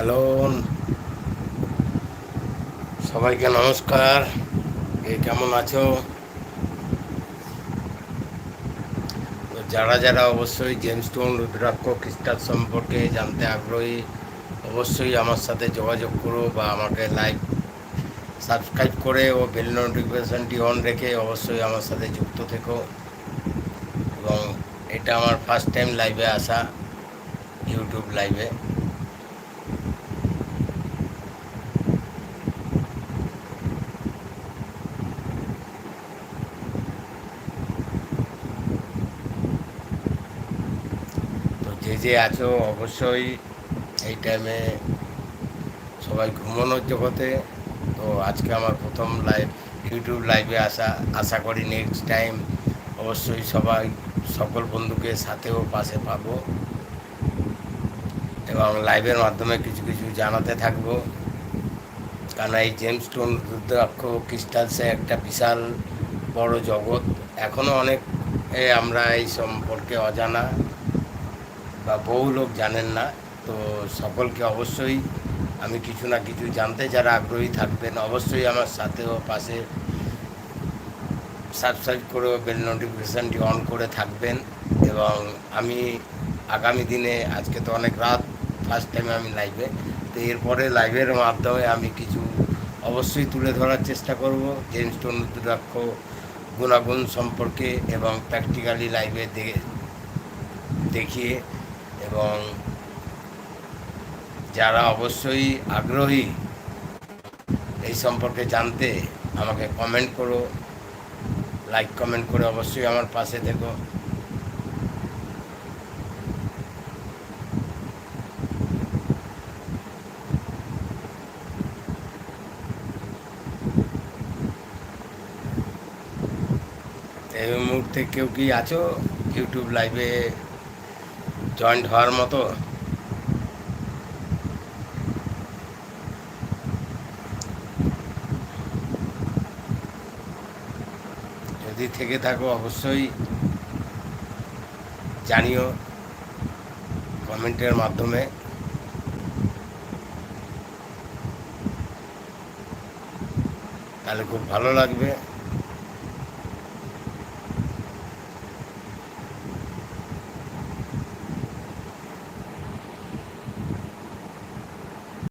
Hello, সবাইকে নমস্কার। কেমন আছো? তো যারা যারা অবশ্যই জেমস্টোন রুদ্রাক্ষ ক্রিস্টাল সম্পর্কে জানতে আগ্রহী, অবশ্যই আমার সাথে যোগাযোগ করো বা আমাকে লাইভ সাবস্ক্রাইব করে ও বেল নোটিফিকেশানটি অন রেখে অবশ্যই আমার সাথে যুক্ত থেকো। এবং এটা আমার ফার্স্ট টাইম লাইভে আসা, ইউটিউব লাইভে। তো যে যে আছো অবশ্যই এই টাইমে সবাই ঘুমানোর জগতে। তো আজকে আমার প্রথম লাইভ, ইউটিউব লাইভে আসা। আশা করি নেক্সট টাইম অবশ্যই সবাই সকল বন্ধুকে সাথেও পাশে পাবো এবং লাইভের মাধ্যমে কিছু কিছু জানাতে থাকবো। কারণ এই জেমস্টোন রুদ্রাক্ষ ক্রিস্টালসে একটা বিশাল বড় জগৎ। এখনও অনেক আমরা এই সম্পর্কে অজানা বা বহু লোক জানেন না। তো সকলকে অবশ্যই আমি কিছু না কিছু জানতে যারা আগ্রহী থাকবেন অবশ্যই আমার সাথেও পাশে সাবস্ক্রাইব করে বেল নোটিফিকেশানটি অন করে থাকবেন। এবং আমি আগামী দিনে, আজকে তো অনেক রাত, ফার্স্ট টাইমে আমি লাইভে, তো এরপরে লাইভের মাধ্যমে আমি কিছু অবশ্যই তুলে ধরার চেষ্টা করব জেমস্টোন রুদ্রাক্ষ গুণাগুণ সম্পর্কে এবং প্র্যাকটিক্যালি লাইভে দেখিয়ে। এবং যারা অবশ্যই আগ্রহী এই সম্পর্কে জানতে আমাকে কমেন্ট করো, লাইক কমেন্ট করে অবশ্যই আমার পাশে থেকো। এই মুহূর্তে কেউ কি আছো ইউটিউব লাইভে জয়েন্ট হওয়ার মতো? যদি থেকে থাকো অবশ্যই জানিও কমেন্টের মাধ্যমে। তাহলে খুব ভালো লাগবে।